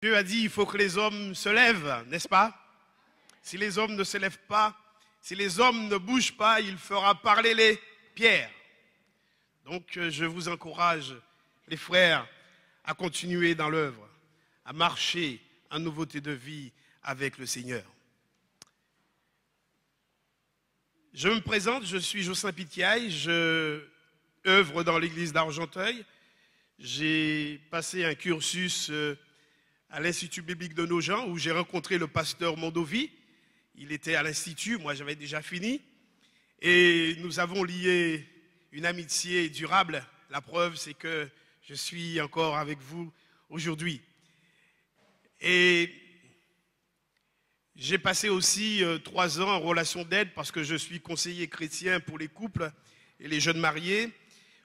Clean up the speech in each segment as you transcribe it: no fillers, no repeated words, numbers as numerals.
Dieu a dit, il faut que les hommes se lèvent, n'est-ce pas? Si les hommes ne se lèvent pas, si les hommes ne bougent pas, il fera parler les pierres. Donc je vous encourage, les frères, à continuer dans l'œuvre, à marcher en nouveauté de vie avec le Seigneur. Je me présente, je suis Jocelyn Pitiaille, je œuvre dans l'église d'Argenteuil. J'ai passé un cursus à l'Institut biblique de Nogent où j'ai rencontré le pasteur Mondovi. Il était à l'Institut, moi j'avais déjà fini. Et nous avons lié une amitié durable. La preuve, c'est que je suis encore avec vous aujourd'hui. Et j'ai passé aussi 3 ans en relation d'aide parce que je suis conseiller chrétien pour les couples et les jeunes mariés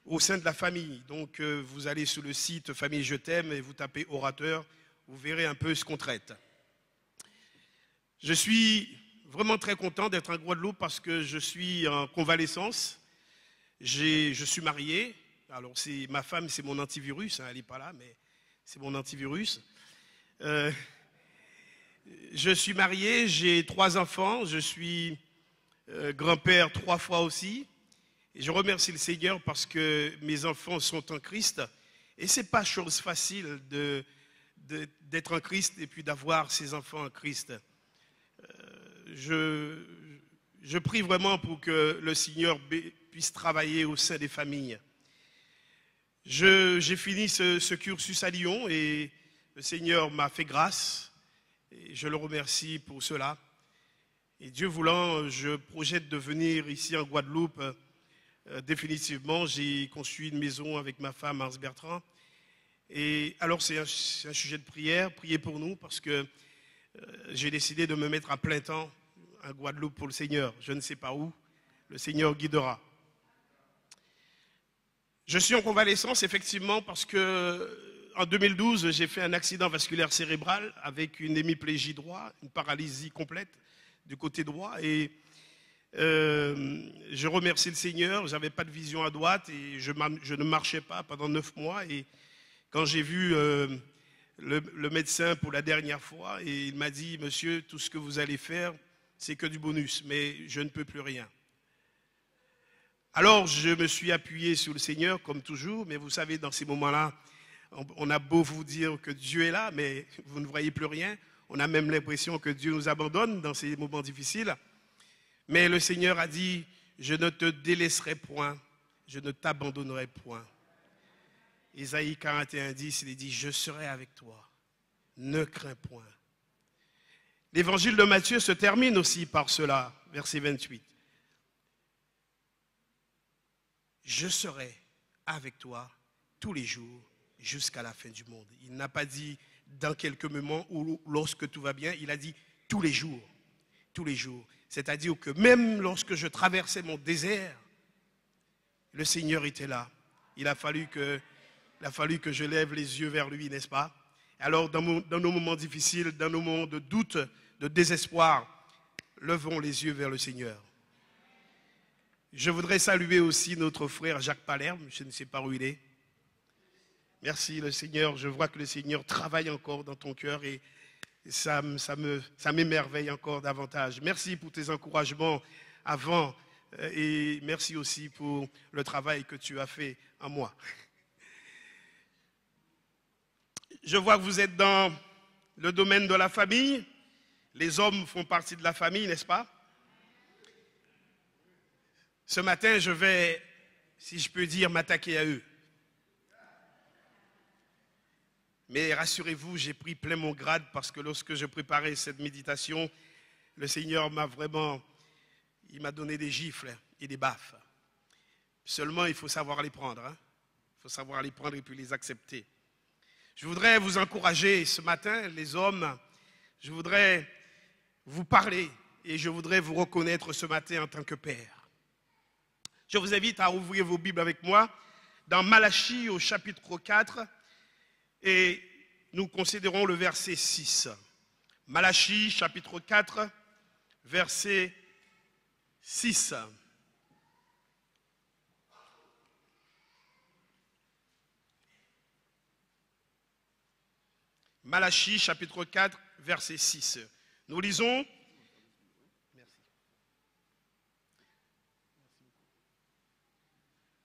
au sein de la famille. Donc vous allez sur le site Famille Je t'aime et vous tapez orateur, vous verrez un peu ce qu'on traite. Je suis vraiment très content d'être en Guadeloupe parce que je suis en convalescence. Je suis marié. Alors ma femme, c'est mon antivirus, hein, elle n'est pas là, mais c'est mon antivirus. Je suis marié, j'ai 3 enfants, je suis grand-père 3 fois aussi. Et je remercie le Seigneur parce que mes enfants sont en Christ. Et ce n'est pas chose facile d'être en Christ et puis d'avoir ses enfants en Christ. Je prie vraiment pour que le Seigneur puisse travailler au sein des familles. J'ai fini ce cursus à Lyon et le Seigneur m'a fait grâce. Et je le remercie pour cela. Et Dieu voulant, je projette de venir ici en Guadeloupe. Définitivement, j'ai construit une maison avec ma femme, Ars Bertrand. Et alors, c'est un sujet de prière. Priez pour nous parce que j'ai décidé de me mettre à plein temps en Guadeloupe pour le Seigneur. Je ne sais pas où. Le Seigneur guidera. Je suis en convalescence, effectivement, parce que en 2012, j'ai fait un accident vasculaire cérébral avec une hémiplégie droite, une paralysie complète du côté droit. Et je remercie le Seigneur. Je n'avais pas de vision à droite et je ne marchais pas pendant 9 mois. Et quand j'ai vu le médecin pour la dernière fois, et il m'a dit, monsieur, tout ce que vous allez faire, c'est que du bonus, mais je ne peux plus rien. Alors, je me suis appuyé sur le Seigneur, comme toujours, mais vous savez, dans ces moments-là, on a beau vous dire que Dieu est là, mais vous ne voyez plus rien. On a même l'impression que Dieu nous abandonne dans ces moments difficiles. Mais le Seigneur a dit, je ne te délaisserai point, je ne t'abandonnerai point. Ésaïe 41, 10, il dit, je serai avec toi, ne crains point. L'évangile de Matthieu se termine aussi par cela, verset 28. Je serai avec toi tous les jours jusqu'à la fin du monde. Il n'a pas dit dans quelques moments ou lorsque tout va bien, il a dit tous les jours. Tous les jours. C'est-à-dire que même lorsque je traversais mon désert, le Seigneur était là. Il a fallu que je lève les yeux vers lui, n'est-ce pas? Alors dans nos moments difficiles, dans nos moments de doute, de désespoir, levons les yeux vers le Seigneur. Je voudrais saluer aussi notre frère Jacques Palerme, je ne sais pas où il est. Merci le Seigneur, je vois que le Seigneur travaille encore dans ton cœur et ça m'émerveille encore davantage. Merci pour tes encouragements avant et merci aussi pour le travail que tu as fait en moi. Je vois que vous êtes dans le domaine de la famille. Les hommes font partie de la famille, n'est-ce pas? Ce matin, je vais, si je peux dire, m'attaquer à eux. Mais rassurez-vous, j'ai pris plein mon grade parce que lorsque je préparais cette méditation, le Seigneur m'a donné des gifles et des baffes. Seulement, il faut savoir les prendre. Hein? Il faut savoir les prendre et puis les accepter. Je voudrais vous encourager ce matin, les hommes. Je voudrais vous parler et je voudrais vous reconnaître ce matin en tant que père. Je vous invite à ouvrir vos Bibles avec moi dans Malachie au chapitre 4 et nous considérons le verset 6. Malachie chapitre 4, verset 6. Malachie chapitre 4, verset 6. Nous lisons. Merci.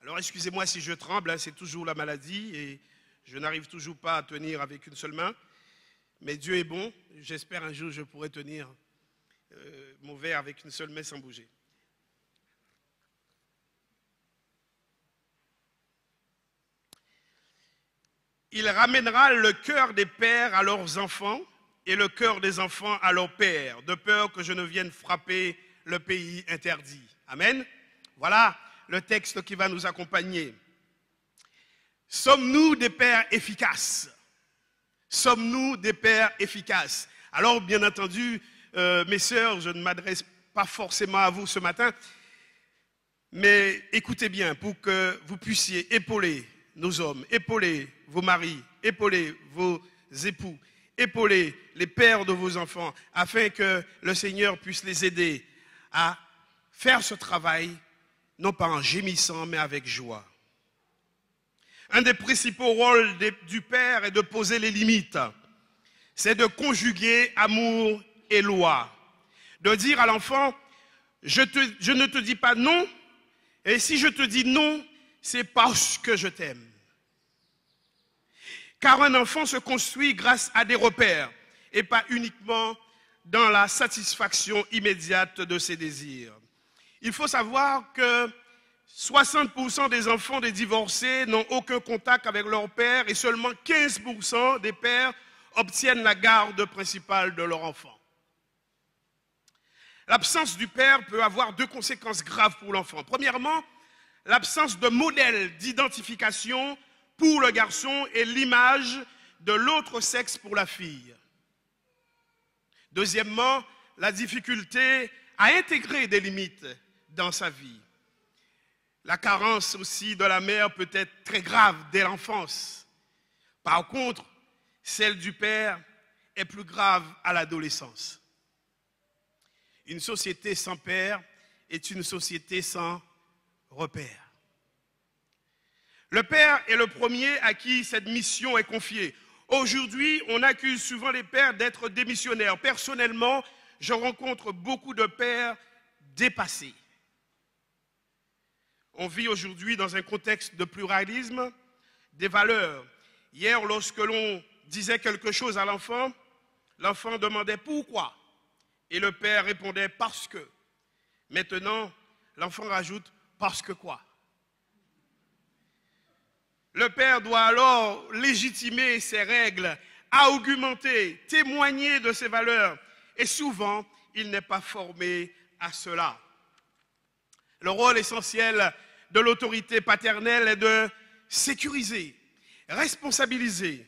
Alors excusez-moi si je tremble, hein, c'est toujours la maladie et je n'arrive toujours pas à tenir avec une seule main. Mais Dieu est bon, j'espère un jour je pourrai tenir mon verre avec une seule main sans bouger. Il ramènera le cœur des pères à leurs enfants et le cœur des enfants à leurs pères, de peur que je ne vienne frapper le pays interdit. Amen. Voilà le texte qui va nous accompagner. Sommes-nous des pères efficaces? Sommes-nous des pères efficaces? Alors, bien entendu, mes sœurs, je ne m'adresse pas forcément à vous ce matin, mais écoutez bien, pour que vous puissiez épauler nos hommes, épauler vos maris, épauler vos époux, épauler les pères de vos enfants, afin que le Seigneur puisse les aider à faire ce travail, non pas en gémissant, mais avec joie. Un des principaux rôles du père est de poser les limites. C'est de conjuguer amour et loi. De dire à l'enfant, je ne te dis pas non, et si je te dis non, c'est parce que je t'aime. Car un enfant se construit grâce à des repères et pas uniquement dans la satisfaction immédiate de ses désirs. Il faut savoir que 60% des enfants des divorcés n'ont aucun contact avec leur père et seulement 15% des pères obtiennent la garde principale de leur enfant. L'absence du père peut avoir deux conséquences graves pour l'enfant. Premièrement, l'absence de modèle d'identification pour le garçon et l'image de l'autre sexe pour la fille. Deuxièmement, la difficulté à intégrer des limites dans sa vie. La carence aussi de la mère peut être très grave dès l'enfance. Par contre, celle du père est plus grave à l'adolescence. Une société sans père est une société sans repère. Le père est le premier à qui cette mission est confiée. Aujourd'hui, on accuse souvent les pères d'être démissionnaires. Personnellement, je rencontre beaucoup de pères dépassés. On vit aujourd'hui dans un contexte de pluralisme, des valeurs. Hier, lorsque l'on disait quelque chose à l'enfant, l'enfant demandait pourquoi. Et le père répondait parce que. Maintenant, l'enfant rajoute parce que quoi. Le père doit alors légitimer ses règles, argumenter, témoigner de ses valeurs. Et souvent, il n'est pas formé à cela. Le rôle essentiel de l'autorité paternelle est de sécuriser, responsabiliser.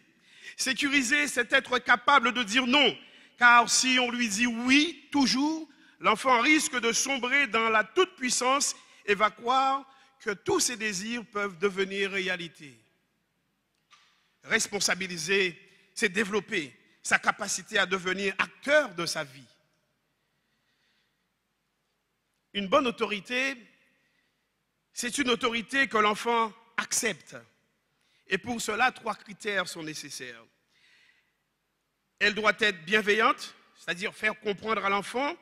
Sécuriser, c'est être capable de dire non. Car si on lui dit oui, toujours, l'enfant risque de sombrer dans la toute-puissance et va croire que tous ses désirs peuvent devenir réalité. Responsabiliser, c'est développer sa capacité à devenir acteur de sa vie. Une bonne autorité, c'est une autorité que l'enfant accepte. Et pour cela, 3 critères sont nécessaires. Elle doit être bienveillante, c'est-à-dire faire comprendre à l'enfant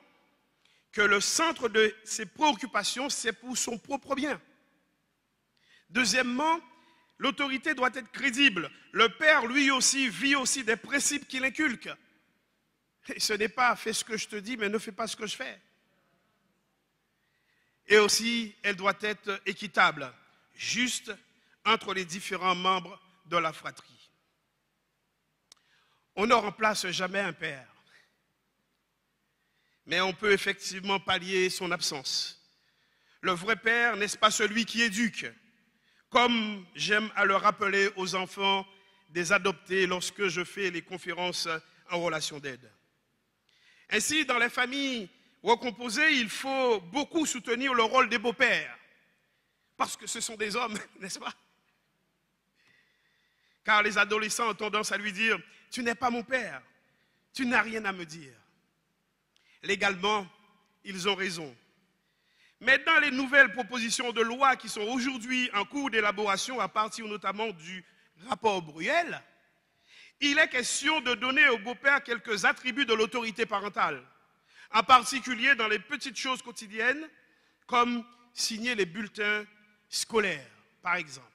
que le centre de ses préoccupations, c'est pour son propre bien. Deuxièmement, l'autorité doit être crédible. Le père, lui aussi, vit aussi des principes qu'il inculque. Et ce n'est pas « fais ce que je te dis, mais ne fais pas ce que je fais ». Et aussi, elle doit être équitable, juste entre les différents membres de la fratrie. On ne remplace jamais un père, mais on peut effectivement pallier son absence. Le vrai père, n'est-ce pas celui qui éduque, comme j'aime à le rappeler aux enfants des adoptés lorsque je fais les conférences en relation d'aide. Ainsi, dans les familles recomposées, il faut beaucoup soutenir le rôle des beaux-pères, parce que ce sont des hommes, n'est-ce pas? Car les adolescents ont tendance à lui dire « Tu n'es pas mon père, tu n'as rien à me dire ». Légalement, ils ont raison. Mais dans les nouvelles propositions de loi qui sont aujourd'hui en cours d'élaboration à partir notamment du rapport Bruel, il est question de donner au beau-père quelques attributs de l'autorité parentale, en particulier dans les petites choses quotidiennes, comme signer les bulletins scolaires, par exemple.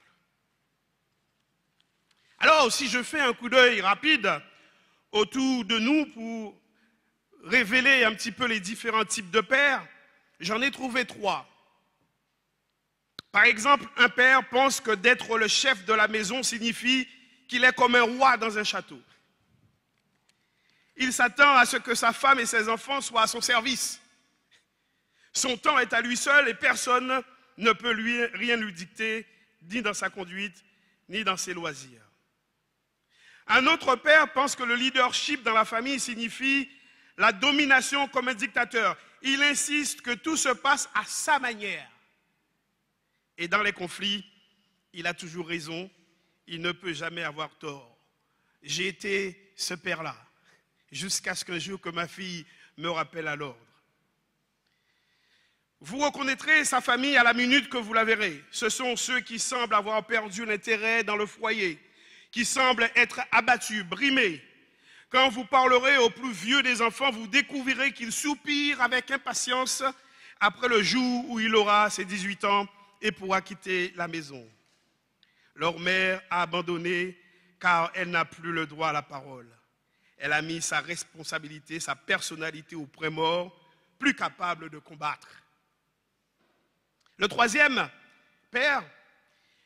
Alors, si je fais un coup d'œil rapide autour de nous pour révéler un petit peu les différents types de pères, j'en ai trouvé 3. Par exemple, un père pense que d'être le chef de la maison signifie qu'il est comme un roi dans un château. Il s'attend à ce que sa femme et ses enfants soient à son service. Son temps est à lui seul et personne ne peut rien lui dicter, ni dans sa conduite, ni dans ses loisirs. Un autre père pense que le leadership dans la famille signifie la domination comme un dictateur. Il insiste que tout se passe à sa manière. Et dans les conflits, il a toujours raison, il ne peut jamais avoir tort. J'ai été ce père-là, jusqu'à ce qu'un jour que ma fille me rappelle à l'ordre. Vous reconnaîtrez sa famille à la minute que vous la verrez. Ce sont ceux qui semblent avoir perdu l'intérêt dans le foyer, qui semblent être abattus, brimés. Quand vous parlerez au plus vieux des enfants, vous découvrirez qu'il soupire avec impatience après le jour où il aura ses 18 ans et pourra quitter la maison. Leur mère a abandonné car elle n'a plus le droit à la parole. Elle a mis sa responsabilité, sa personnalité au pré-mort, plus capable de combattre. Le troisième père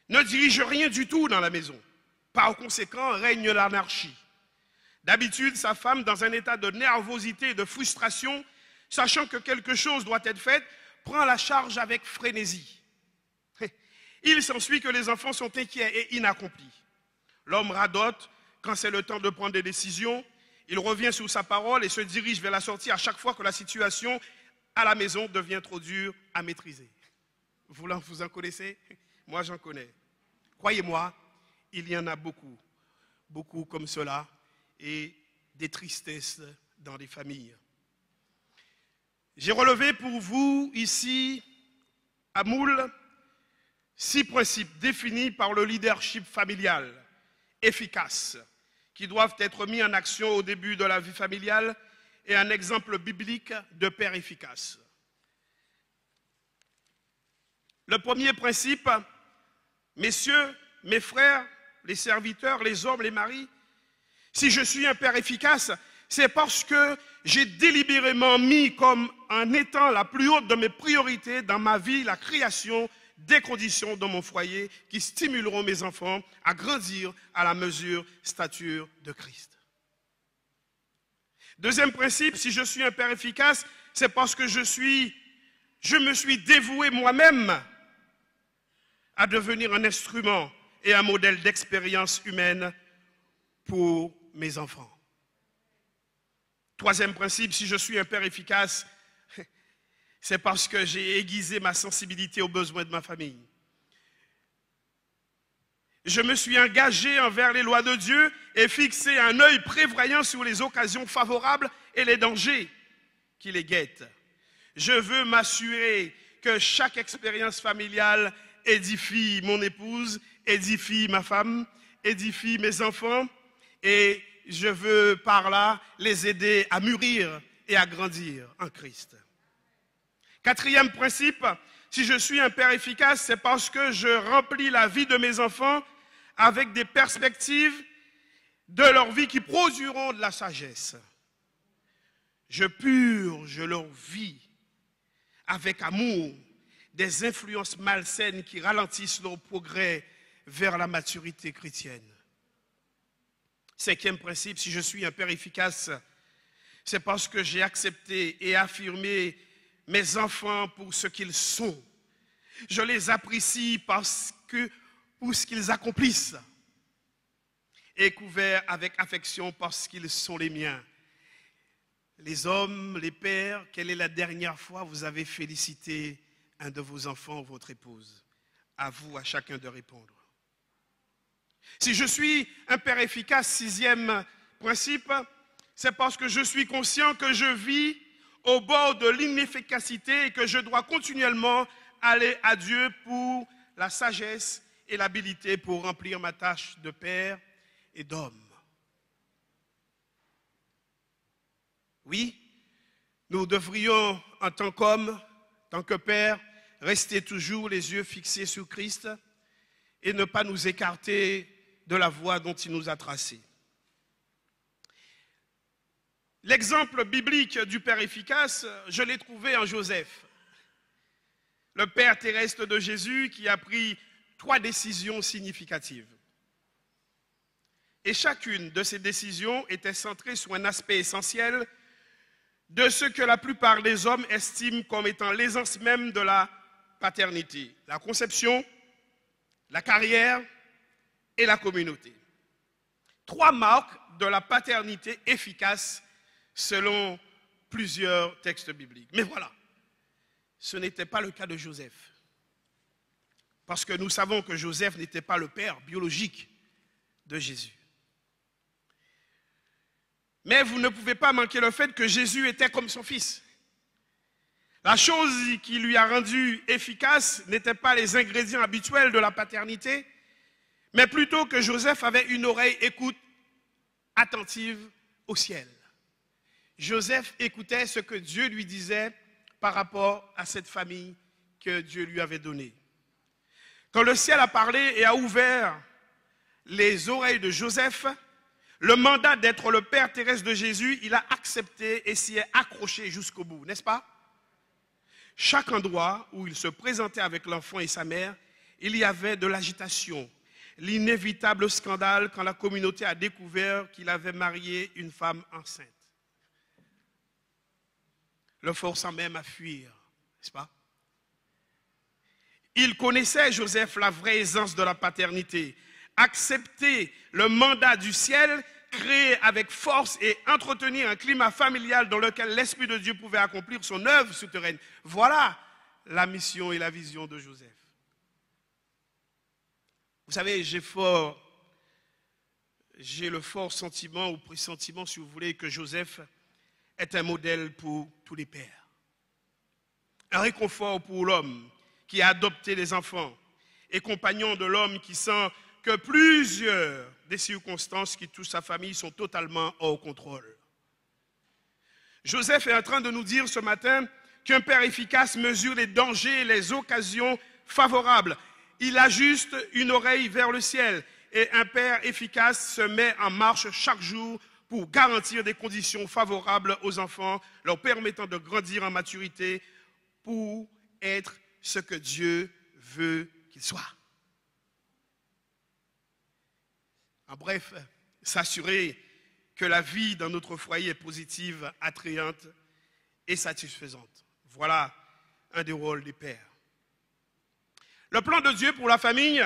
ne dirige rien du tout dans la maison. Par conséquent, règne l'anarchie. D'habitude, sa femme, dans un état de nervosité et de frustration, sachant que quelque chose doit être fait, prend la charge avec frénésie. Il s'ensuit que les enfants sont inquiets et inaccomplis. L'homme radote quand c'est le temps de prendre des décisions. Il revient sur sa parole et se dirige vers la sortie à chaque fois que la situation à la maison devient trop dure à maîtriser. Vous en connaissez? Moi, j'en connais. Croyez-moi, il y en a beaucoup, beaucoup comme cela, et des tristesses dans les familles. J'ai relevé pour vous ici, à Moule, 6 principes définis par le leadership familial efficace, qui doivent être mis en action au début de la vie familiale, et un exemple biblique de père efficace. Le premier principe, messieurs, mes frères, les serviteurs, les hommes, les maris, si je suis un père efficace, c'est parce que j'ai délibérément mis comme en étant la plus haute de mes priorités dans ma vie la création des conditions dans mon foyer qui stimuleront mes enfants à grandir à la mesure, stature de Christ. Deuxième principe, si je suis un père efficace, c'est parce que je me suis dévoué moi-même à devenir un instrument et un modèle d'expérience humaine pour mes enfants. Troisième principe, si je suis un père efficace, c'est parce que j'ai aiguisé ma sensibilité aux besoins de ma famille. Je me suis engagé envers les lois de Dieu et fixé un œil prévoyant sur les occasions favorables et les dangers qui les guettent. Je veux m'assurer que chaque expérience familiale édifie mon épouse, édifie ma femme, édifie mes enfants, et je veux par là les aider à mûrir et à grandir en Christ. Quatrième principe, si je suis un père efficace, c'est parce que je remplis la vie de mes enfants avec des perspectives de leur vie qui produiront de la sagesse. Je purge leur vie avec amour des influences malsaines qui ralentissent leur progrès vers la maturité chrétienne. Cinquième principe, si je suis un père efficace, c'est parce que j'ai accepté et affirmé mes enfants pour ce qu'ils sont. Je les apprécie pour ce qu'ils accomplissent et couverts avec affection parce qu'ils sont les miens. Les hommes, les pères, quelle est la dernière fois vous avez félicité un de vos enfants ou votre épouse? À vous, à chacun de répondre. Si je suis un père efficace, sixième principe, c'est parce que je suis conscient que je vis au bord de l'inefficacité et que je dois continuellement aller à Dieu pour la sagesse et l'habilité pour remplir ma tâche de père et d'homme. Oui, nous devrions, en tant qu'hommes, en tant que pères, rester toujours les yeux fixés sur Christ et ne pas nous écarter de la voie dont il nous a tracée. L'exemple biblique du Père efficace, je l'ai trouvé en Joseph, le Père terrestre de Jésus qui a pris 3 décisions significatives. Et chacune de ces décisions était centrée sur un aspect essentiel de ce que la plupart des hommes estiment comme étant l'essence même de la paternité, la conception, la carrière et la communauté. 3 marques de la paternité efficace selon plusieurs textes bibliques. Mais voilà, ce n'était pas le cas de Joseph. Parce que nous savons que Joseph n'était pas le père biologique de Jésus. Mais vous ne pouvez pas manquer le fait que Jésus était comme son fils. La chose qui lui a rendu efficace n'était pas les ingrédients habituels de la paternité, mais plutôt que Joseph avait une oreille écoute attentive au ciel. Joseph écoutait ce que Dieu lui disait par rapport à cette famille que Dieu lui avait donnée. Quand le ciel a parlé et a ouvert les oreilles de Joseph, le mandat d'être le Père terrestre de Jésus, il a accepté et s'y est accroché jusqu'au bout, n'est-ce pas? Chaque endroit où il se présentait avec l'enfant et sa mère, il y avait de l'agitation, l'inévitable scandale quand la communauté a découvert qu'il avait marié une femme enceinte, le forçant même à fuir, n'est-ce pas? Il connaissait, Joseph, la vraie aisance de la paternité. Accepter le mandat du ciel, créer avec force et entretenir un climat familial dans lequel l'Esprit de Dieu pouvait accomplir son œuvre souterraine. Voilà la mission et la vision de Joseph. Vous savez, j'ai le fort sentiment ou pressentiment, si vous voulez, que Joseph est un modèle pour tous les pères. Un réconfort pour l'homme qui a adopté les enfants et compagnon de l'homme qui sent que plusieurs des circonstances qui touchent sa famille sont totalement hors contrôle. Joseph est en train de nous dire ce matin qu'un père efficace mesure les dangers et les occasions favorables. Il ajuste une oreille vers le ciel et un père efficace se met en marche chaque jour pour garantir des conditions favorables aux enfants, leur permettant de grandir en maturité pour être ce que Dieu veut qu'ils soient. En bref, s'assurer que la vie dans notre foyer est positive, attrayante et satisfaisante. Voilà un des rôles des pères. Le plan de Dieu pour la famille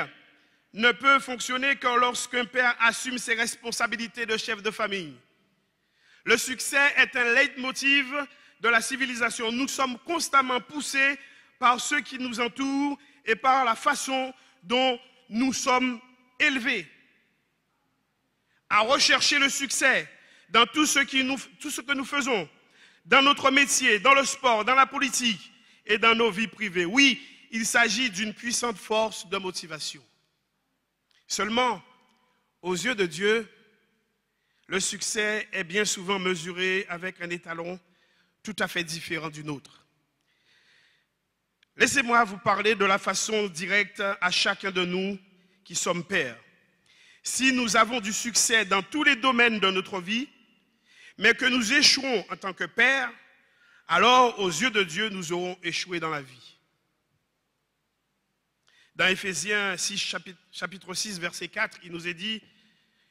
ne peut fonctionner que lorsqu'un père assume ses responsabilités de chef de famille. Le succès est un leitmotiv de la civilisation. Nous sommes constamment poussés par ceux qui nous entourent et par la façon dont nous sommes élevés à rechercher le succès dans tout ce que nous faisons, dans notre métier, dans le sport, dans la politique et dans nos vies privées. Oui, il s'agit d'une puissante force de motivation. Seulement, aux yeux de Dieu, le succès est bien souvent mesuré avec un étalon tout à fait différent du nôtre. Laissez-moi vous parler de la façon directe à chacun de nous qui sommes pères. Si nous avons du succès dans tous les domaines de notre vie, mais que nous échouons en tant que pères, alors aux yeux de Dieu, nous aurons échoué dans la vie. Dans Éphésiens 6, chapitre 6, verset 4, il nous est dit,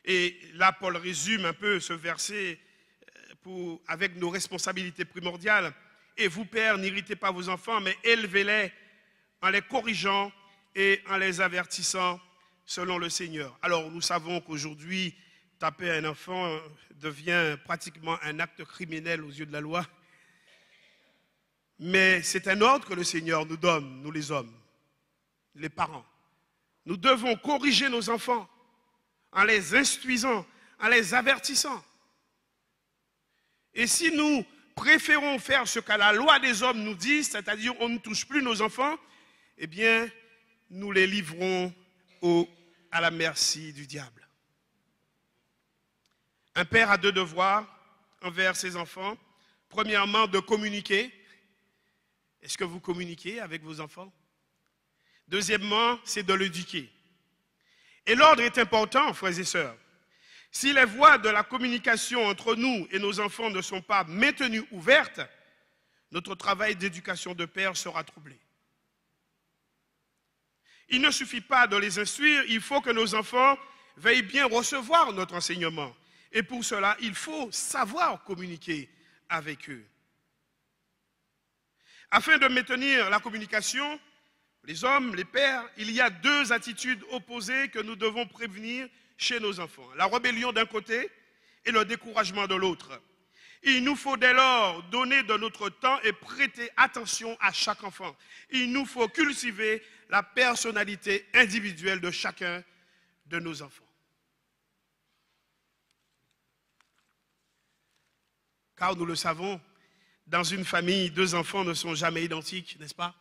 et là Paul résume un peu ce verset avec nos responsabilités primordiales, et vous pères, n'irritez pas vos enfants, mais élevez-les en les corrigeant et en les avertissant selon le Seigneur. Alors nous savons qu'aujourd'hui, taper un enfant devient pratiquement un acte criminel aux yeux de la loi. Mais c'est un ordre que le Seigneur nous donne, nous les hommes, les parents. Nous devons corriger nos enfants en les instruisant, en les avertissant. Et si nous préférons faire ce que la loi des hommes nous dit, c'est-à-dire on ne touche plus nos enfants, eh bien, nous les livrons à la merci du diable. Un père a 2 devoirs envers ses enfants. Premièrement, de communiquer. Est-ce que vous communiquez avec vos enfants? Deuxièmement, c'est de l'éduquer. Et l'ordre est important, frères et sœurs. Si les voies de la communication entre nous et nos enfants ne sont pas maintenues ouvertes, notre travail d'éducation de père sera troublé. Il ne suffit pas de les instruire, il faut que nos enfants veuillent bien recevoir notre enseignement. Et pour cela, il faut savoir communiquer avec eux. Afin de maintenir la communication, les hommes, les pères, il y a deux attitudes opposées que nous devons prévenir chez nos enfants. La rébellion d'un côté et le découragement de l'autre. Il nous faut dès lors donner de notre temps et prêter attention à chaque enfant. Il nous faut cultiver la personnalité individuelle de chacun de nos enfants. Car nous le savons, dans une famille, deux enfants ne sont jamais identiques, n'est-ce pas?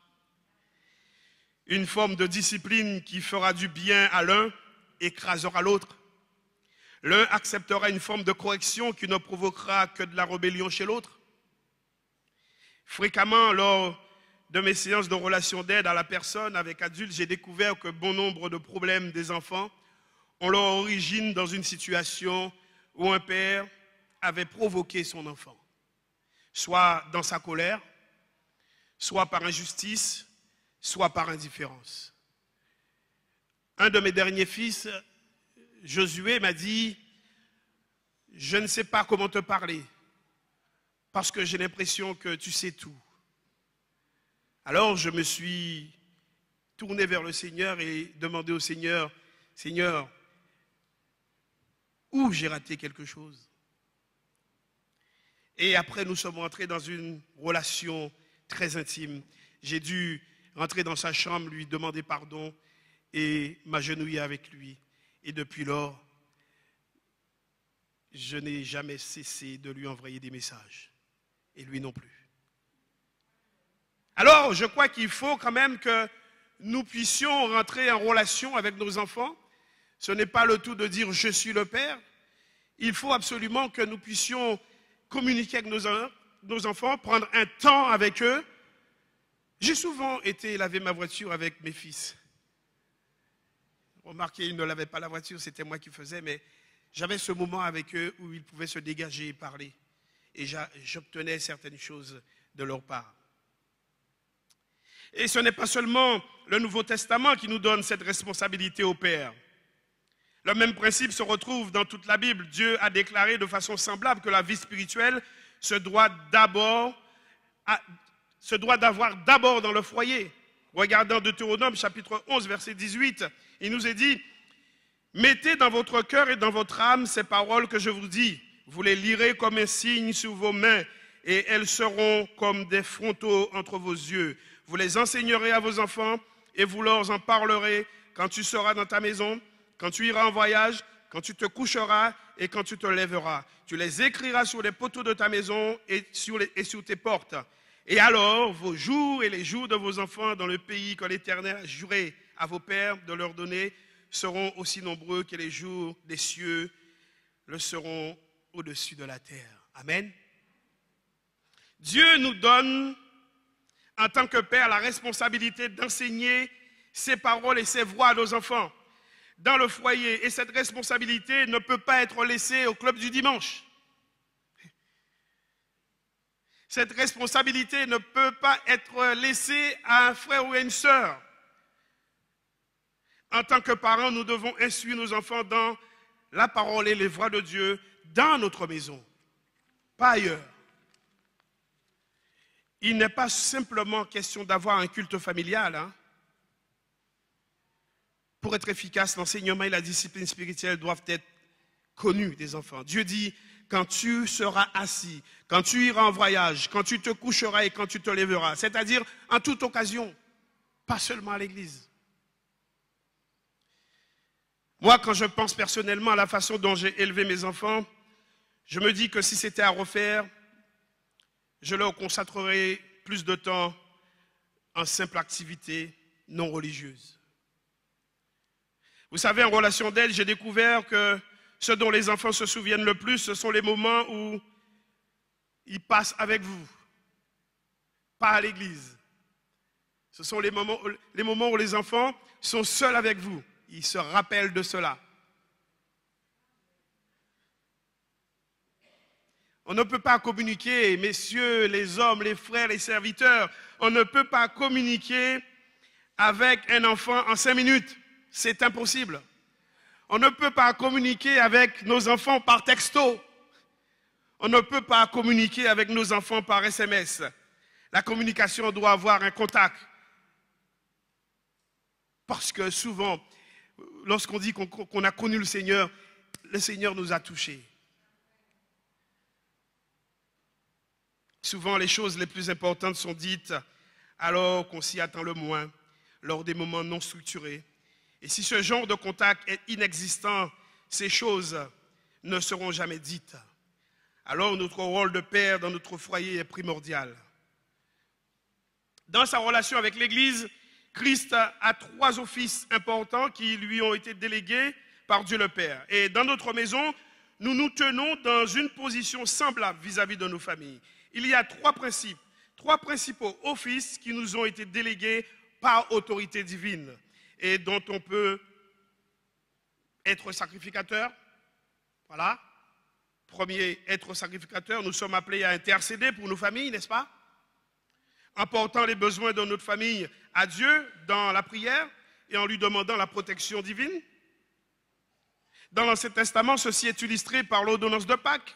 Une forme de discipline qui fera du bien à l'un écrasera l'autre. L'un acceptera une forme de correction qui ne provoquera que de la rébellion chez l'autre. Fréquemment, lors de mes séances de relations d'aide à la personne avec adultes, j'ai découvert que bon nombre de problèmes des enfants ont leur origine dans une situation où un père avait provoqué son enfant, soit dans sa colère, soit par injustice, soit par indifférence. Un de mes derniers fils, Josué, m'a dit « Je ne sais pas comment te parler parce que j'ai l'impression que tu sais tout. » Alors je me suis tourné vers le Seigneur et demandé au Seigneur « Seigneur, où j'ai raté quelque chose ?» Et après, nous sommes entrés dans une relation très intime. J'ai dû rentrer dans sa chambre, lui demander pardon et m'agenouiller avec lui. Et depuis lors, je n'ai jamais cessé de lui envoyer des messages. Et lui non plus. Alors, je crois qu'il faut quand même que nous puissions rentrer en relation avec nos enfants. Ce n'est pas le tout de dire « je suis le père ». Il faut absolument que nous puissions communiquer avec nos enfants, prendre un temps avec eux. J'ai souvent été laver ma voiture avec mes fils. Remarquez, ils ne lavaient pas la voiture, c'était moi qui faisais, mais j'avais ce moment avec eux où ils pouvaient se dégager et parler. Et j'obtenais certaines choses de leur part. Et ce n'est pas seulement le Nouveau Testament qui nous donne cette responsabilité au Père. Le même principe se retrouve dans toute la Bible. Dieu a déclaré de façon semblable que la vie spirituelle se doit d'avoir d'abord dans le foyer. Regardant Deutéronome chapitre 11 verset 18, il nous est dit « Mettez dans votre cœur et dans votre âme ces paroles que je vous dis. Vous les lirez comme un signe sur vos mains et elles seront comme des frontaux entre vos yeux. Vous les enseignerez à vos enfants et vous leur en parlerez quand tu seras dans ta maison, quand tu iras en voyage, quand tu te coucheras et quand tu te lèveras. Tu les écriras sur les poteaux de ta maison et sur tes portes. Et alors, vos jours et les jours de vos enfants dans le pays que l'Éternel a juré à vos pères de leur donner seront aussi nombreux que les jours des cieux le seront au-dessus de la terre. » Amen. Dieu nous donne, en tant que père, la responsabilité d'enseigner ses paroles et ses voix à nos enfants dans le foyer. Et cette responsabilité ne peut pas être laissée au club du dimanche. Cette responsabilité ne peut pas être laissée à un frère ou à une sœur. En tant que parents, nous devons instruire nos enfants dans la parole et les voies de Dieu dans notre maison, pas ailleurs. Il n'est pas simplement question d'avoir un culte familial. Pour être efficace, l'enseignement et la discipline spirituelle doivent être connus des enfants. Dieu dit, quand tu seras assis, quand tu iras en voyage, quand tu te coucheras et quand tu te lèveras, c'est-à-dire en toute occasion, pas seulement à l'église. Moi, quand je pense personnellement à la façon dont j'ai élevé mes enfants, je me dis que si c'était à refaire, je leur consacrerais plus de temps en simple activité non religieuse. Vous savez, en relation d'aide, j'ai découvert que ce dont les enfants se souviennent le plus, ce sont les moments où il passe avec vous, pas à l'église. Ce sont les moments où les enfants sont seuls avec vous. Ils se rappellent de cela. On ne peut pas communiquer, messieurs, les hommes, les frères, les serviteurs, on ne peut pas communiquer avec un enfant en 5 minutes. C'est impossible. On ne peut pas communiquer avec nos enfants par texto. On ne peut pas communiquer avec nos enfants par SMS. La communication doit avoir un contact. Parce que souvent, lorsqu'on dit qu'on a connu le Seigneur nous a touchés. Souvent, les choses les plus importantes sont dites alors qu'on s'y attend le moins, lors des moments non structurés. Et si ce genre de contact est inexistant, ces choses ne seront jamais dites. Alors notre rôle de père dans notre foyer est primordial. Dans sa relation avec l'Église, Christ a 3 offices importants qui lui ont été délégués par Dieu le Père. Et dans notre maison, nous nous tenons dans une position semblable vis-à-vis de nos familles. Il y a 3 principaux offices qui nous ont été délégués par autorité divine et dont on peut être sacrificateur. Voilà. Premier, être sacrificateur. Nous sommes appelés à intercéder pour nos familles, n'est-ce pas? En portant les besoins de notre famille à Dieu dans la prière et en lui demandant la protection divine. Dans l'Ancien Testament, ceci est illustré par l'ordonnance de Pâques.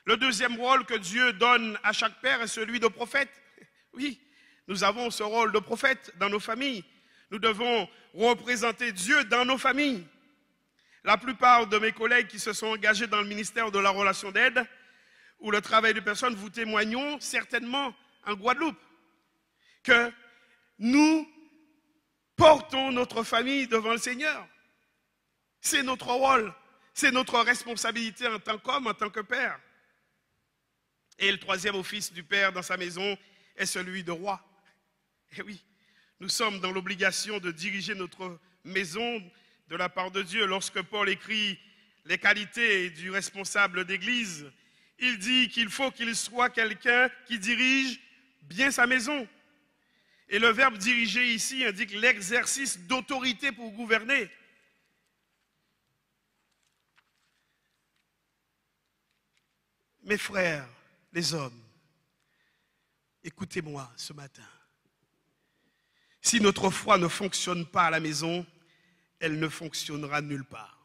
Le deuxième rôle que Dieu donne à chaque père est celui de prophète. Oui, nous avons ce rôle de prophète dans nos familles. Nous devons représenter Dieu dans nos familles. La plupart de mes collègues qui se sont engagés dans le ministère de la relation d'aide ou le travail de personnes vous témoignons certainement en Guadeloupe que nous portons notre famille devant le Seigneur. C'est notre rôle, c'est notre responsabilité en tant qu'homme, en tant que père. Et le troisième office du père dans sa maison est celui de roi. Et oui, nous sommes dans l'obligation de diriger notre maison de la part de Dieu. Lorsque Paul écrit les qualités du responsable d'église, il dit qu'il faut qu'il soit quelqu'un qui dirige bien sa maison. Et le verbe diriger ici indique l'exercice d'autorité pour gouverner. Mes frères, les hommes, écoutez-moi ce matin. Si notre foi ne fonctionne pas à la maison, elle ne fonctionnera nulle part.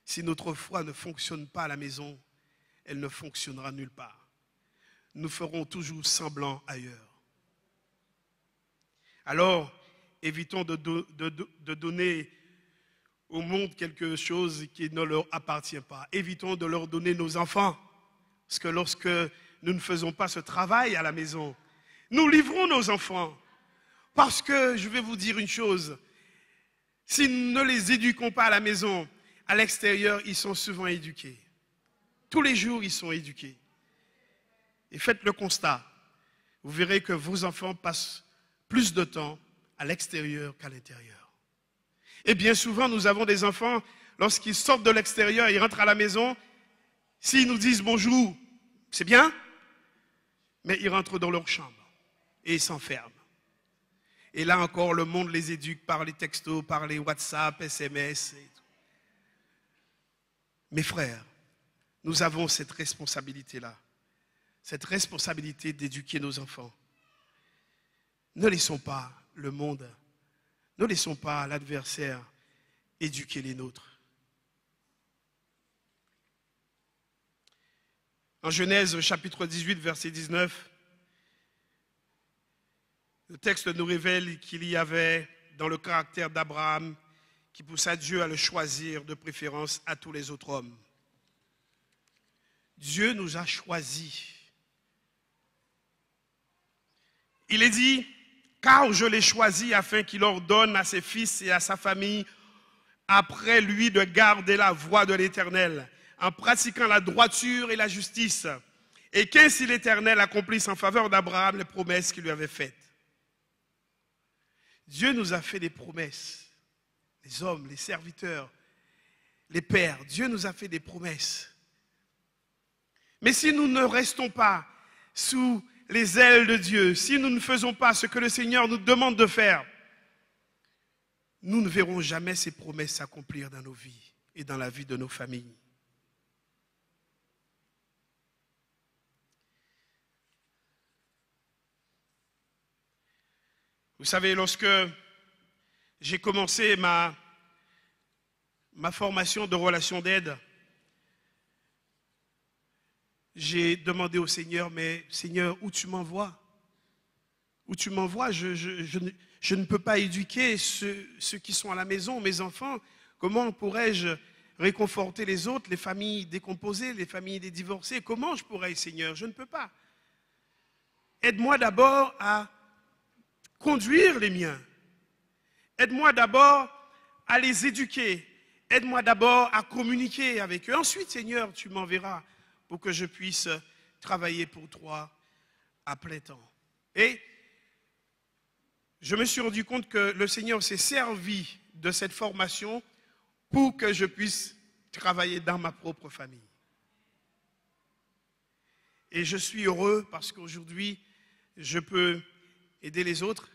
Si notre foi ne fonctionne pas à la maison, elle ne fonctionnera nulle part. Nous ferons toujours semblant ailleurs. Alors, évitons de donner au monde quelque chose qui ne leur appartient pas. Évitons de leur donner nos enfants. Parce que lorsque nous ne faisons pas ce travail à la maison, nous livrons nos enfants. Parce que, je vais vous dire une chose, si nous ne les éduquons pas à la maison, à l'extérieur, ils sont souvent éduqués. Tous les jours, ils sont éduqués. Et faites le constat. Vous verrez que vos enfants passent plus de temps à l'extérieur qu'à l'intérieur. Et bien souvent, nous avons des enfants, lorsqu'ils sortent de l'extérieur, ils rentrent à la maison, s'ils nous disent bonjour, c'est bien, mais ils rentrent dans leur chambre et ils s'enferment. Et là encore, le monde les éduque par les textos, par les WhatsApp, SMS et tout. Mes frères, nous avons cette responsabilité-là, cette responsabilité d'éduquer nos enfants. Ne laissons pas le monde, ne laissons pas l'adversaire éduquer les nôtres. En Genèse chapitre 18, verset 19, le texte nous révèle qu'il y avait dans le caractère d'Abraham qui poussa Dieu à le choisir de préférence à tous les autres hommes. Dieu nous a choisis. Il est dit, car je l'ai choisi afin qu'il ordonne à ses fils et à sa famille après lui de garder la voie de l'Éternel, en pratiquant la droiture et la justice, et qu'ainsi l'Éternel accomplisse en faveur d'Abraham les promesses qu'il lui avait faites. Dieu nous a fait des promesses, les hommes, les serviteurs, les pères. Dieu nous a fait des promesses Mais si nous ne restons pas sous les ailes de Dieu, si nous ne faisons pas ce que le Seigneur nous demande de faire, nous ne verrons jamais ces promesses s'accomplir dans nos vies et dans la vie de nos familles. Vous savez, lorsque j'ai commencé ma formation de relation d'aide, j'ai demandé au Seigneur, mais Seigneur, où tu m'envoies? Où tu m'envoies? Je ne peux pas éduquer ceux qui sont à la maison, mes enfants. Comment pourrais-je réconforter les autres, les familles décomposées, les familles des divorcés? Comment je pourrais, Seigneur? Je ne peux pas. Aide-moi d'abord à conduire les miens. Aide-moi d'abord à les éduquer. Aide-moi d'abord à communiquer avec eux. Ensuite, Seigneur, tu m'enverras pour que je puisse travailler pour toi à plein temps. Et je me suis rendu compte que le Seigneur s'est servi de cette formation pour que je puisse travailler dans ma propre famille. Et je suis heureux parce qu'aujourd'hui, je peux aider les autres,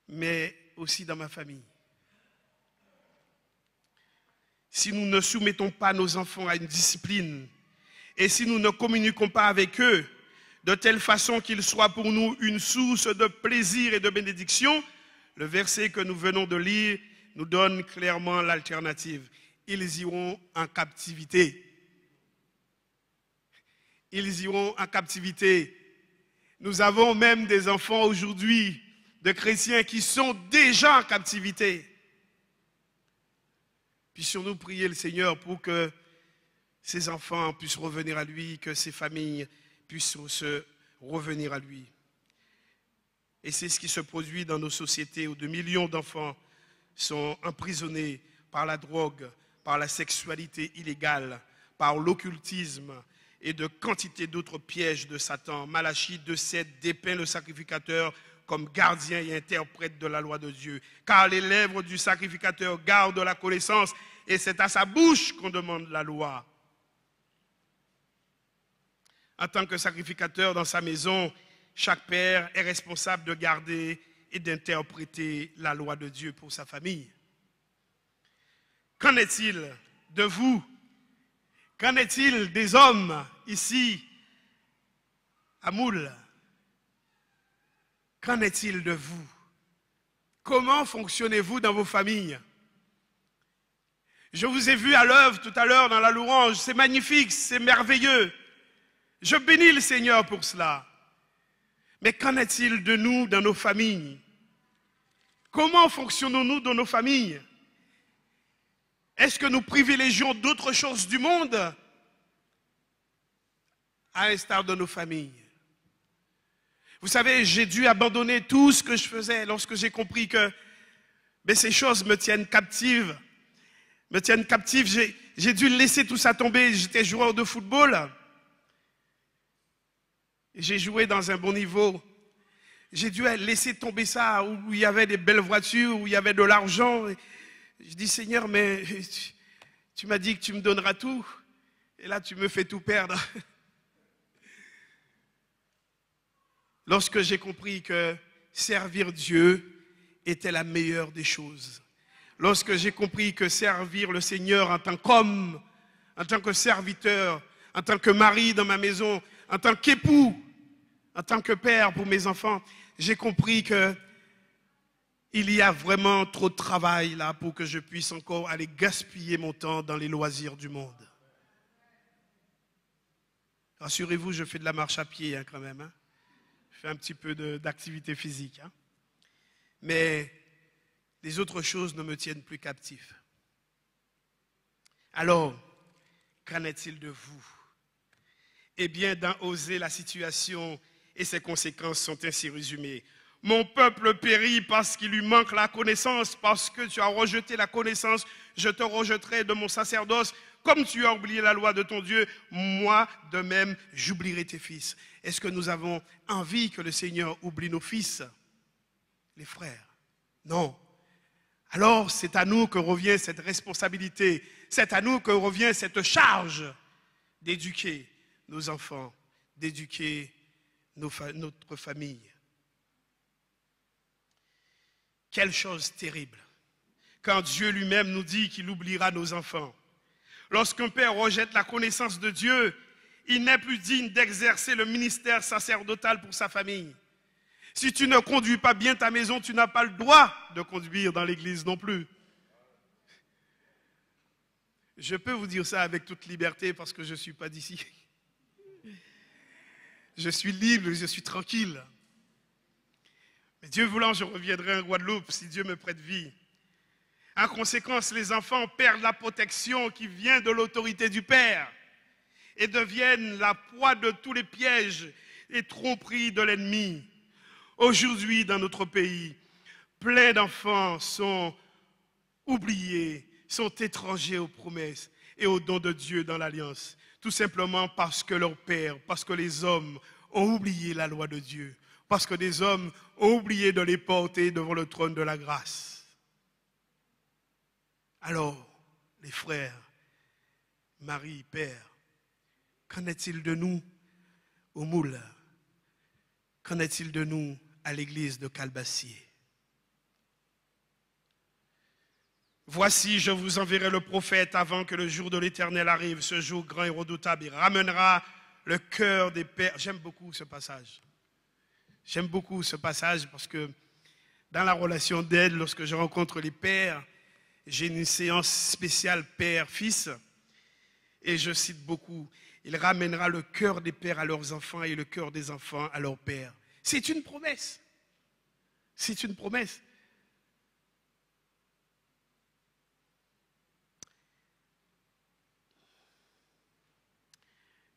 mais aussi dans ma famille. Si nous ne soumettons pas nos enfants à une discipline et si nous ne communiquons pas avec eux de telle façon qu'ils soient pour nous une source de plaisir et de bénédiction, le verset que nous venons de lire nous donne clairement l'alternative. Ils iront en captivité. Ils iront en captivité. Nous avons même des enfants aujourd'hui, de chrétiens qui sont déjà en captivité. Puissions-nous prier le Seigneur pour que ces enfants puissent revenir à lui, que ces familles puissent se revenir à lui. Et c'est ce qui se produit dans nos sociétés où de millions d'enfants sont emprisonnés par la drogue, par la sexualité illégale, par l'occultisme et de quantité d'autres pièges de Satan. Malachie 2,7 dépeint le sacrificateur comme gardien et interprète de la loi de Dieu. Car les lèvres du sacrificateur gardent la connaissance et c'est à sa bouche qu'on demande la loi. En tant que sacrificateur dans sa maison, chaque père est responsable de garder et d'interpréter la loi de Dieu pour sa famille. Qu'en est-il de vous? Qu'en est-il des hommes ici à Moule? Qu'en est-il de vous? Comment fonctionnez-vous dans vos familles? Je vous ai vu à l'œuvre tout à l'heure dans la louange. C'est magnifique, c'est merveilleux. Je bénis le Seigneur pour cela. Mais qu'en est-il de nous dans nos familles? Comment fonctionnons-nous dans nos familles? Est-ce que nous privilégions d'autres choses du monde à l'instar de nos familles? Vous savez, j'ai dû abandonner tout ce que je faisais lorsque j'ai compris que ces choses me tiennent captive. J'ai dû laisser tout ça tomber. J'étais joueur de football. J'ai joué dans un bon niveau. J'ai dû laisser tomber ça où il y avait des belles voitures, où il y avait de l'argent. Je dis, Seigneur, mais tu m'as dit que tu me donneras tout. Et là, tu me fais tout perdre. Lorsque j'ai compris que servir Dieu était la meilleure des choses. Lorsque j'ai compris que servir le Seigneur en tant qu'homme, en tant que serviteur, en tant que mari dans ma maison, en tant qu'époux, en tant que père pour mes enfants, j'ai compris que il y a vraiment trop de travail là pour que je puisse encore aller gaspiller mon temps dans les loisirs du monde. Rassurez-vous, je fais de la marche à pied quand même. Hein. Je fais un petit peu d'activité physique. Hein. Mais les autres choses ne me tiennent plus captif. Alors, qu'en est-il de vous? Eh bien, dans Osée, la situation et ses conséquences sont ainsi résumées. Mon peuple périt parce qu'il lui manque la connaissance, parce que tu as rejeté la connaissance, je te rejetterai de mon sacerdoce. Comme tu as oublié la loi de ton Dieu, moi de même, j'oublierai tes fils. Est-ce que nous avons envie que le Seigneur oublie nos fils, les frères? Non. Alors c'est à nous que revient cette responsabilité, c'est à nous que revient cette charge d'éduquer nos enfants, d'éduquer notre famille. Quelle chose terrible, quand Dieu lui-même nous dit qu'il oubliera nos enfants. Lorsqu'un père rejette la connaissance de Dieu, il n'est plus digne d'exercer le ministère sacerdotal pour sa famille. Si tu ne conduis pas bien ta maison, tu n'as pas le droit de conduire dans l'église non plus. Je peux vous dire ça avec toute liberté parce que je ne suis pas d'ici. Je suis libre, je suis tranquille. Mais Dieu voulant, je reviendrai en Guadeloupe si Dieu me prête vie. En conséquence, les enfants perdent la protection qui vient de l'autorité du Père et deviennent la proie de tous les pièges et tromperies de l'ennemi. Aujourd'hui, dans notre pays, plein d'enfants sont oubliés, sont étrangers aux promesses et aux dons de Dieu dans l'Alliance. Tout simplement parce que leurs pères, parce que les hommes ont oublié la loi de Dieu, parce que des hommes ont oublié de les porter devant le trône de la grâce. Alors, les frères, Marie, Père, qu'en est-il de nous au moule? Qu'en est-il de nous à l'église de Calbassier? Voici, je vous enverrai le prophète avant que le jour de l'Éternel arrive, ce jour grand et redoutable. Il ramènera le cœur des pères. J'aime beaucoup ce passage. J'aime beaucoup ce passage parce que dans la relation d'aide, lorsque je rencontre les pères, j'ai une séance spéciale père-fils et je cite beaucoup. Il ramènera le cœur des pères à leurs enfants et le cœur des enfants à leurs pères. C'est une promesse. C'est une promesse.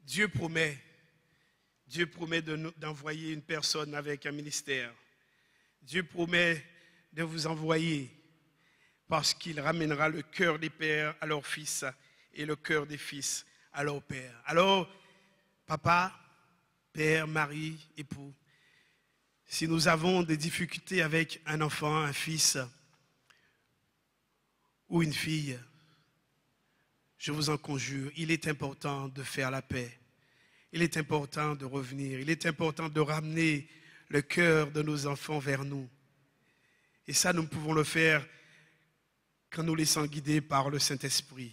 Dieu promet d'envoyer une personne avec un ministère. Dieu promet de vous envoyer parce qu'il ramènera le cœur des pères à leurs fils et le cœur des fils à leurs pères. Alors, papa, père, mari, époux, si nous avons des difficultés avec un enfant, un fils ou une fille, je vous en conjure, il est important de faire la paix. Il est important de revenir. Il est important de ramener le cœur de nos enfants vers nous. Et ça, nous pouvons le faire quand nous laissons guider par le Saint-Esprit.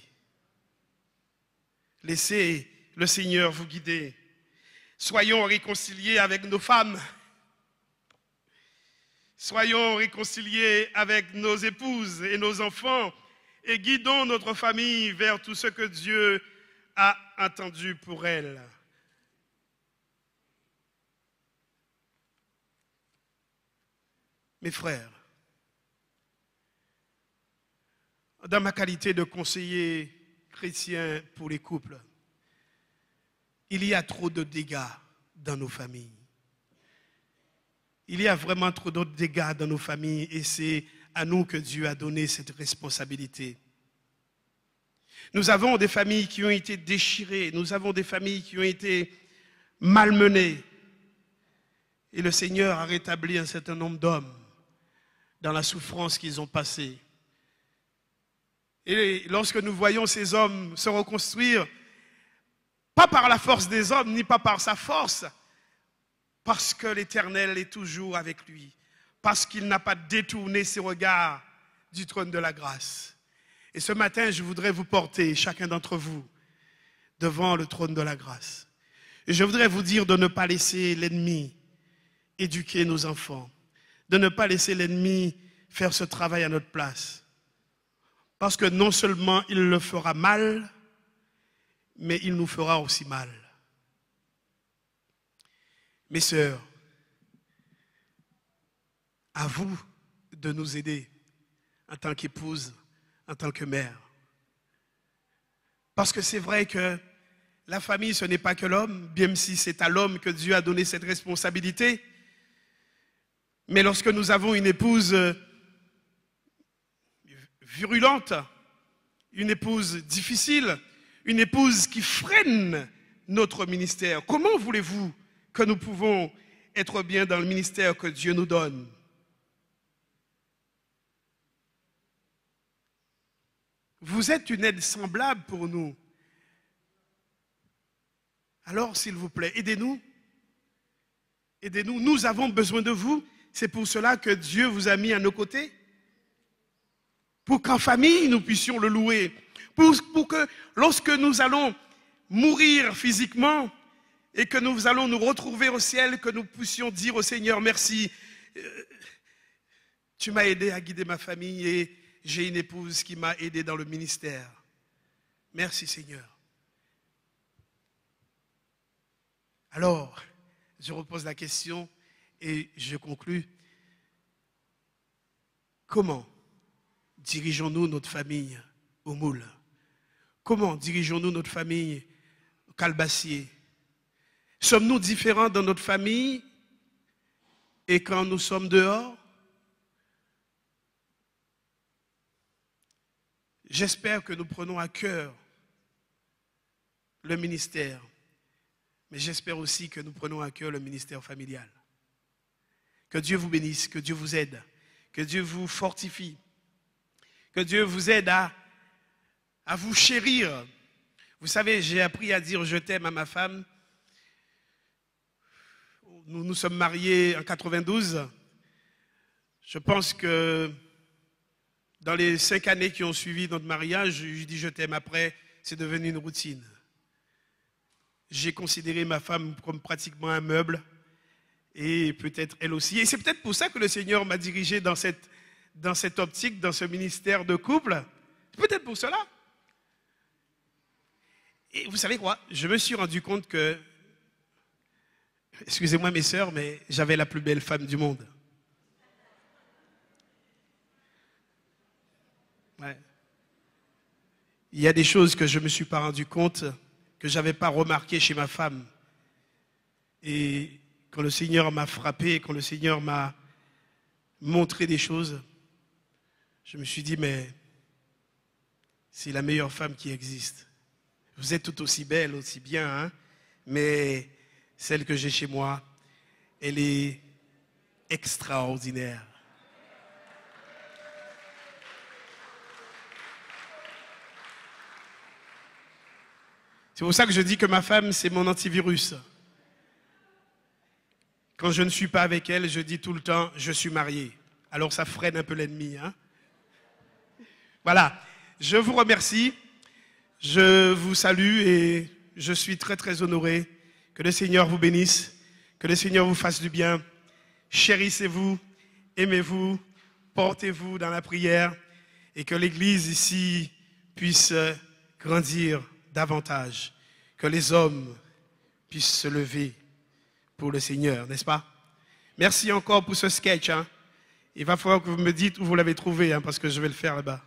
Laissez le Seigneur vous guider. Soyons réconciliés avec nos femmes. Soyons réconciliés avec nos épouses et nos enfants et guidons notre famille vers tout ce que Dieu a attendu pour elles. Mes frères, dans ma qualité de conseiller chrétien pour les couples, il y a trop de dégâts dans nos familles. Il y a vraiment trop de dégâts dans nos familles et c'est à nous que Dieu a donné cette responsabilité. Nous avons des familles qui ont été déchirées, nous avons des familles qui ont été malmenées. Et le Seigneur a rétabli un certain nombre d'hommes dans la souffrance qu'ils ont passée. Et lorsque nous voyons ces hommes se reconstruire, pas par la force des hommes, ni pas par sa force, parce que l'Éternel est toujours avec lui, parce qu'il n'a pas détourné ses regards du trône de la grâce. Et ce matin, je voudrais vous porter, chacun d'entre vous, devant le trône de la grâce. Et je voudrais vous dire de ne pas laisser l'ennemi éduquer nos enfants, de ne pas laisser l'ennemi faire ce travail à notre place. Parce que non seulement il le fera mal, mais il nous fera aussi mal. Mes sœurs, à vous de nous aider en tant qu'épouse, en tant que mère. Parce que c'est vrai que la famille, ce n'est pas que l'homme, bien si c'est à l'homme que Dieu a donné cette responsabilité. Mais lorsque nous avons une épouse virulente, une épouse difficile, une épouse qui freine notre ministère, comment voulez-vous que nous pouvons être bien dans le ministère que Dieu nous donne? Vous êtes une aide semblable pour nous. Alors, s'il vous plaît, aidez-nous. Aidez-nous. Nous avons besoin de vous. C'est pour cela que Dieu vous a mis à nos côtés. Pour qu'en famille, nous puissions le louer. Pour que lorsque nous allons mourir physiquement et que nous allons nous retrouver au ciel, que nous puissions dire au Seigneur, merci. Tu m'as aidé à guider ma famille et j'ai une épouse qui m'a aidé dans le ministère. Merci Seigneur. Alors, je repose la question et je conclus. Comment dirigeons-nous notre famille au Moule? Comment dirigeons-nous notre famille au Calbassier? Sommes-nous différents dans notre famille et quand nous sommes dehors? J'espère que nous prenons à cœur le ministère, mais j'espère aussi que nous prenons à cœur le ministère familial. Que Dieu vous bénisse, que Dieu vous aide, que Dieu vous fortifie, que Dieu vous aide à vous chérir. Vous savez, j'ai appris à dire je t'aime à ma femme. Nous nous sommes mariés en 92. Je pense que dans les 5 années qui ont suivi notre mariage, je dis je t'aime après, c'est devenu une routine. J'ai considéré ma femme comme pratiquement un meuble et peut-être elle aussi. Et c'est peut-être pour ça que le Seigneur m'a dirigé dans cette optique, dans ce ministère de couple. Peut-être pour cela. Et vous savez quoi? Je me suis rendu compte que, excusez-moi mes sœurs, mais j'avais la plus belle femme du monde. Ouais. Il y a des choses que je ne me suis pas rendu compte, que je n'avais pas remarqué chez ma femme. Et quand le Seigneur m'a frappé, quand le Seigneur m'a montré des choses, je me suis dit, mais c'est la meilleure femme qui existe. Vous êtes tout aussi belle, aussi bien, hein? Mais celle que j'ai chez moi, elle est extraordinaire. C'est pour ça que je dis que ma femme, c'est mon antivirus. Quand je ne suis pas avec elle, je dis tout le temps, je suis marié. Alors ça freine un peu l'ennemi. Hein? Voilà, je vous remercie, je vous salue et je suis très très honoré. Que le Seigneur vous bénisse, que le Seigneur vous fasse du bien. Chérissez-vous, aimez-vous, portez-vous dans la prière et que l'Église ici puisse grandir davantage, que les hommes puissent se lever pour le Seigneur, n'est-ce pas? Merci encore pour ce sketch. Hein. Il va falloir que vous me dites où vous l'avez trouvé, hein, parce que je vais le faire là-bas.